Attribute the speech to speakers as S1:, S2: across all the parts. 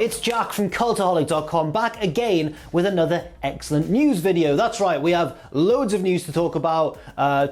S1: it's Jack from Cultaholic.com back again with another excellent news video. That's right, we have loads of news to talk about.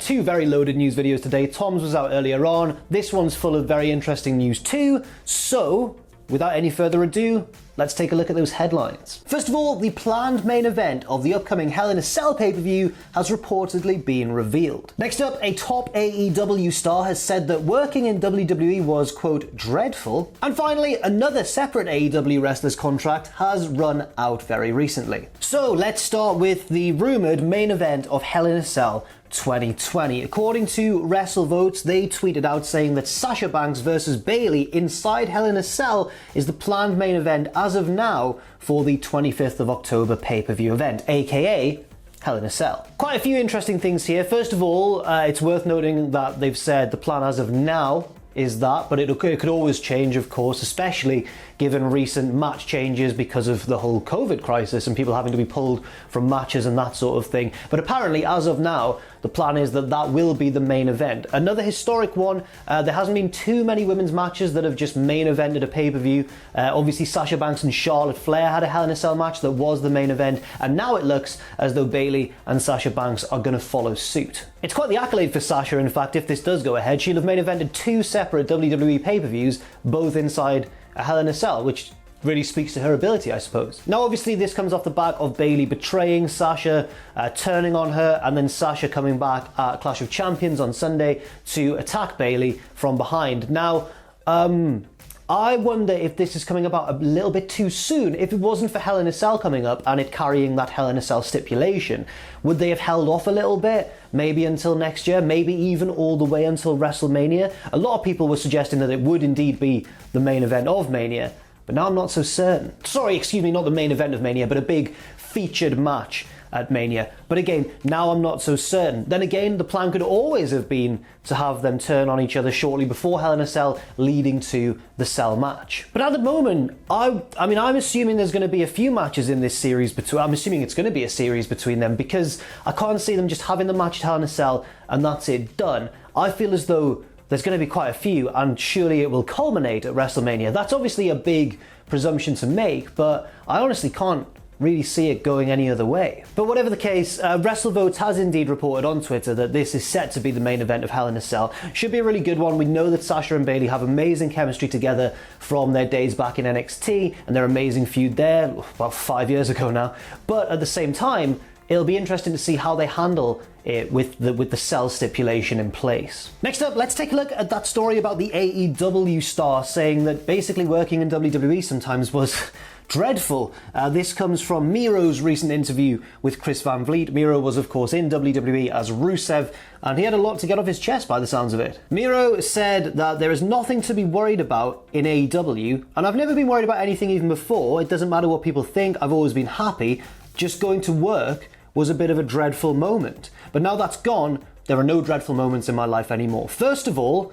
S1: Two very loaded news videos today. Tom's was out earlier on. This one's full of very interesting news too. So, without any further ado, let's take a look at those headlines. First of all, the planned main event of the upcoming Hell in a Cell pay-per-view has reportedly been revealed. Next up, a top AEW star has said that working in WWE was, quote, dreadful. And finally, another separate AEW wrestler's contract has run out very recently. So let's start with the rumoured main event of Hell in a Cell 2020. According to WrestleVotes, they tweeted out saying that Sasha Banks versus Bayley inside Hell in a Cell is the planned main event as of now for the 25th of October pay-per-view event, aka Hell in a Cell. Quite a few interesting things here. First of all, it's worth noting that they've said the plan as of now is that, but it could always change, of course, especially given recent match changes because of the whole COVID crisis and people having to be pulled from matches and that sort of thing. But apparently, as of now, the plan is that that will be the main event. Another historic one, there hasn't been too many women's matches that have just main evented a pay-per-view. Obviously, Sasha Banks and Charlotte Flair had a Hell in a Cell match that was the main event, and now it looks as though Bayley and Sasha Banks are going to follow suit. It's quite the accolade for Sasha, in fact, if this does go ahead. She'll have main evented two separate WWE pay-per-views, both inside a Hell in a Cell, which really speaks to her ability, I suppose. Now, obviously, this comes off the back of Bayley betraying Sasha, turning on her, and then Sasha coming back at Clash of Champions on Sunday to attack Bayley from behind. Now, I wonder if this is coming about a little bit too soon. If it wasn't for Hell in a Cell coming up and it carrying that Hell in a Cell stipulation, would they have held off a little bit? Maybe until next year, maybe even all the way until WrestleMania? A lot of people were suggesting that it would indeed be the main event of Mania, but now I'm not so certain. Sorry, excuse me, not the main event of Mania, but a big featured match at Mania. But again, now I'm not so certain. Then again, the plan could always have been to have them turn on each other shortly before Hell in a Cell, leading to the Cell match. But at the moment, I'm assuming there's going to be a few matches in this series I'm assuming it's going to be a series between them, because I can't see them just having the match at Hell in a Cell and that's it, done. I feel as though there's going to be quite a few, and surely it will culminate at WrestleMania. That's obviously a big presumption to make, but I honestly can't really see it going any other way. But whatever the case, WrestleVotes has indeed reported on Twitter that this is set to be the main event of Hell in a Cell. Should be a really good one. We know that Sasha and Bayley have amazing chemistry together from their days back in NXT and their amazing feud there, about 5 years ago now. But at the same time, it'll be interesting to see how they handle it with the Cell stipulation in place. Next up, let's take a look at that story about the AEW star saying that basically working in WWE sometimes was dreadful. This comes from Miro's recent interview with Chris Van Vliet. Miro was, of course, in WWE as Rusev, and he had a lot to get off his chest by the sounds of it. Miro said that there is nothing to be worried about in AEW, and I've never been worried about anything even before. It doesn't matter what people think, I've always been happy. Just going to work was a bit of a dreadful moment. But now that's gone, there are no dreadful moments in my life anymore. First of all,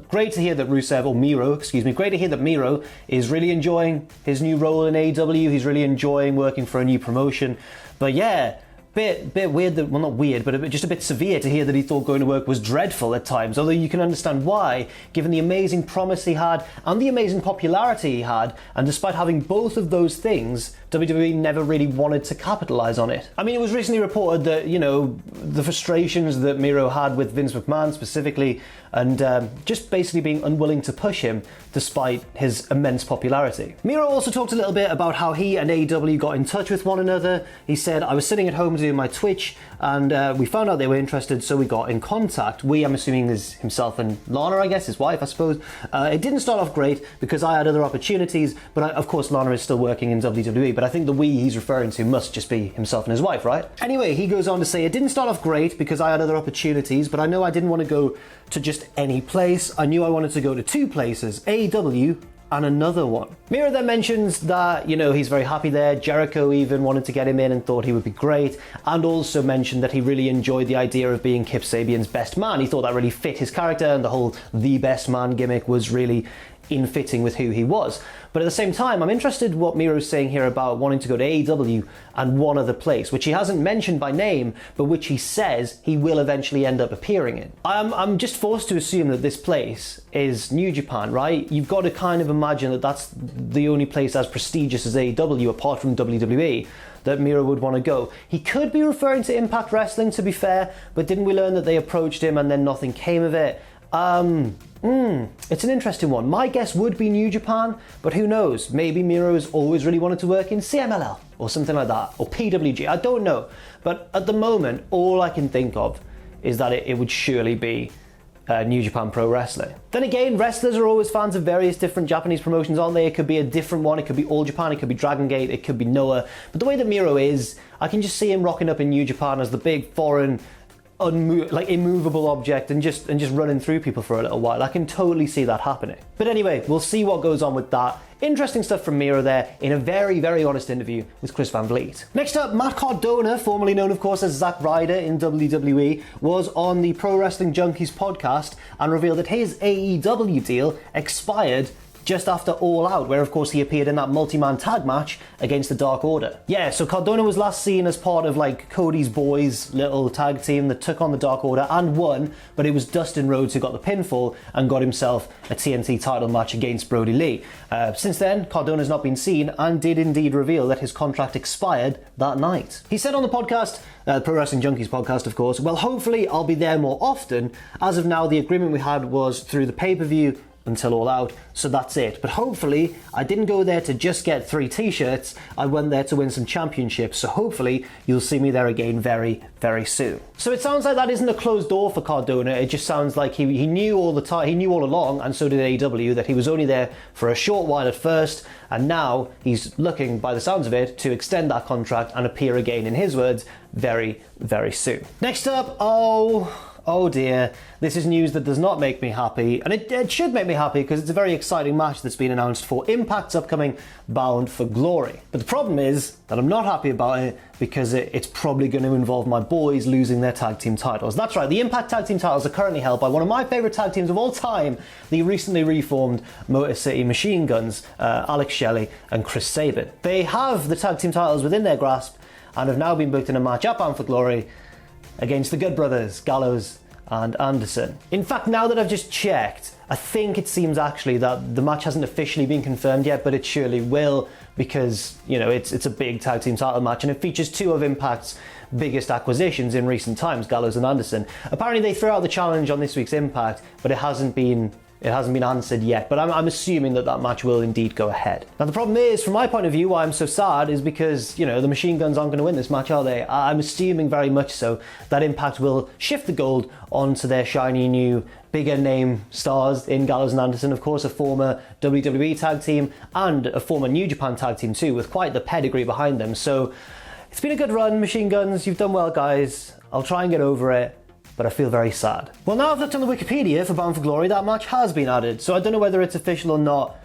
S1: great to hear that great to hear that Miro is really enjoying his new role in AEW. He's really enjoying working for a new promotion. But yeah, bit weird that, well, not weird, but just a bit severe to hear that he thought going to work was dreadful at times, although you can understand why, given the amazing promise he had and the amazing popularity he had, and despite having both of those things, WWE never really wanted to capitalize on it. I mean, it was recently reported that, the frustrations that Miro had with Vince McMahon specifically, and just basically being unwilling to push him despite his immense popularity. Miro also talked a little bit about how he and AEW got in touch with one another. He said, I was sitting at home doing my Twitch and we found out they were interested, so we got in contact. I'm assuming is himself and Lana, I guess, his wife, I suppose. It didn't start off great because I had other opportunities, but of course Lana is still working in WWE, but I think the we he's referring to must just be himself and his wife, right? Anyway, he goes on to say, it didn't start off great because I had other opportunities, but I know I didn't want to go to just any place. I knew I wanted to go to two places, AEW and another one. Miro then mentions that, he's very happy there. Jericho even wanted to get him in and thought he would be great, and also mentioned that he really enjoyed the idea of being Kip Sabian's best man. He thought that really fit his character, and the whole the best man gimmick was really in fitting with who he was. But at the same time, I'm interested what Miro's saying here about wanting to go to AEW and one other place, which he hasn't mentioned by name, but which he says he will eventually end up appearing in. I'm just forced to assume that this place is New Japan, right? You've got to kind of imagine that that's the only place as prestigious as AEW, apart from WWE, that Miro would want to go. He could be referring to Impact Wrestling, to be fair, but didn't we learn that they approached him and then nothing came of it? It's an interesting one. My guess would be New Japan, but who knows? Maybe Miro's always really wanted to work in CMLL or something like that, or PWG, I don't know. But at the moment, all I can think of is that it would surely be New Japan Pro Wrestling. Then again, wrestlers are always fans of various different Japanese promotions, aren't they? It could be a different one, it could be All Japan, it could be Dragon Gate, it could be Noah. But the way that Miro is, I can just see him rocking up in New Japan as the big foreign immovable object and just running through people for a little while. I can totally see that happening. But anyway, we'll see what goes on with that. Interesting stuff from Miro there in a very, very honest interview with Chris Van Vliet. Next up, Matt Cardona, formerly known of course as Zack Ryder in WWE, was on the Pro Wrestling Junkies podcast and revealed that his AEW deal expired just after All Out, where of course he appeared in that multi-man tag match against the Dark Order. Yeah, so Cardona was last seen as part of like Cody's boys' little tag team that took on the Dark Order and won, but it was Dustin Rhodes who got the pinfall and got himself a TNT title match against Brody Lee. Since then, Cardona's not been seen and did indeed reveal that his contract expired that night. He said on the podcast, Pro Wrestling Junkies podcast, of course, well, hopefully I'll be there more often. As of now, the agreement we had was through the pay-per-view until All Out, so that's it. But hopefully, I didn't go there to just get 3 t-shirts, I went there to win some championships, so hopefully you'll see me there again very, very soon. So it sounds like that isn't a closed door for Cardona, it just sounds like he knew all the time, he knew all along, and so did AEW, that he was only there for a short while at first, and now he's looking, by the sounds of it, to extend that contract and appear again, in his words, very, very soon. Next up, oh dear, this is news that does not make me happy, and it should make me happy because it's a very exciting match that's been announced for Impact's upcoming Bound for Glory. But the problem is that I'm not happy about it because it's probably going to involve my boys losing their tag team titles. That's right, the Impact tag team titles are currently held by one of my favourite tag teams of all time, the recently reformed Motor City Machine Guns, Alex Shelley and Chris Sabin. They have the tag team titles within their grasp and have now been booked in a match at Bound for Glory against the Good Brothers, Gallows and Anderson. In fact, now that I've just checked, I think it seems actually that the match hasn't officially been confirmed yet, but it surely will because, you know, it's a big tag team title match and it features 2 of Impact's biggest acquisitions in recent times, Gallows and Anderson. Apparently they threw out the challenge on this week's Impact, but it hasn't been answered yet, but I'm assuming that match will indeed go ahead. Now the problem is, from my point of view, why I'm so sad is because, you know, the Machine Guns aren't going to win this match, are they? I'm assuming very much so that Impact will shift the gold onto their shiny new bigger name stars in Gallows and Anderson, of course a former WWE tag team and a former New Japan tag team too, with quite the pedigree behind them. So it's been a good run, Machine Guns, you've done well guys, I'll try and get over it, but I feel very sad. Well, now I've looked on the Wikipedia for Bound for Glory, that match has been added, so I don't know whether it's official or not.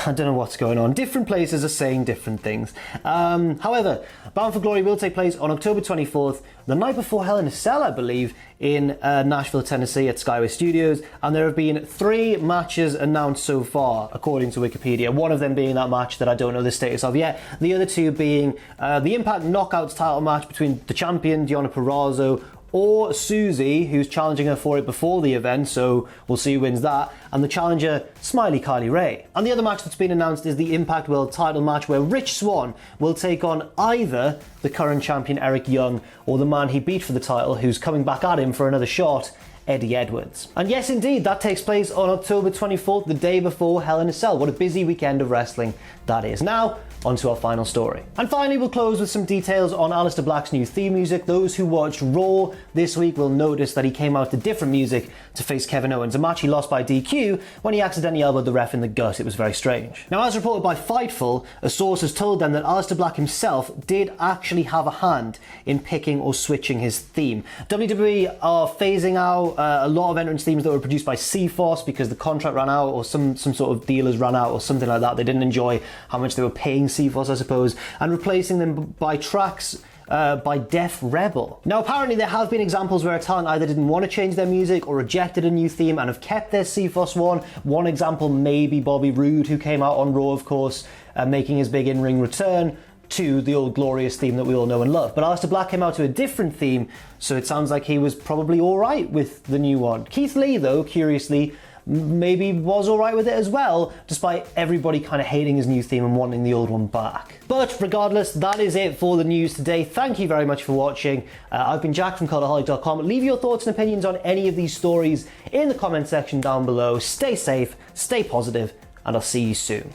S1: I don't know what's going on. Different places are saying different things. However, Bound for Glory will take place on October 24th, the night before Hell in a Cell, I believe, in Nashville, Tennessee at Skyway Studios, and there have been 3 matches announced so far, according to Wikipedia. One of them being that match that I don't know the status of yet. The other 2 being the Impact Knockouts title match between the champion, Deonna Purrazzo, or Susie, who's challenging her for it before the event, so we'll see who wins that, and the challenger, Smiley Kylie Ray. And the other match that's been announced is the Impact World title match, where Rich Swann will take on either the current champion Eric Young or the man he beat for the title, who's coming back at him for another shot, Eddie Edwards. And yes, indeed, that takes place on October 24th, the day before Hell in a Cell. What a busy weekend of wrestling that is. Now, on to our final story. And finally, we'll close with some details on Alistair Black's new theme music. Those who watched Raw this week will notice that he came out to different music to face Kevin Owens, a match he lost by DQ when he accidentally elbowed the ref in the gut. It was very strange. Now, as reported by Fightful, a source has told them that Alistair Black himself did actually have a hand in picking or switching his theme. WWE are phasing out a lot of entrance themes that were produced by C-Force because the contract ran out, or some sort of dealers ran out or something like that. They didn't enjoy how much they were paying C-Force, I suppose, and replacing them by tracks by Def Rebel. Now, apparently there have been examples where a talent either didn't want to change their music or rejected a new theme and have kept their CFOS one. One example may be Bobby Roode, who came out on Raw, of course, making his big in-ring return to the old glorious theme that we all know and love. But Alistair Black came out to a different theme, so it sounds like he was probably alright with the new one. Keith Lee, though, curiously, maybe was alright with it as well, despite everybody kind of hating his new theme and wanting the old one back. But regardless, that is it for the news today. Thank you very much for watching. I've been Jack from Cultaholic.com. Leave your thoughts and opinions on any of these stories in the comment section down below. Stay safe, stay positive, and I'll see you soon.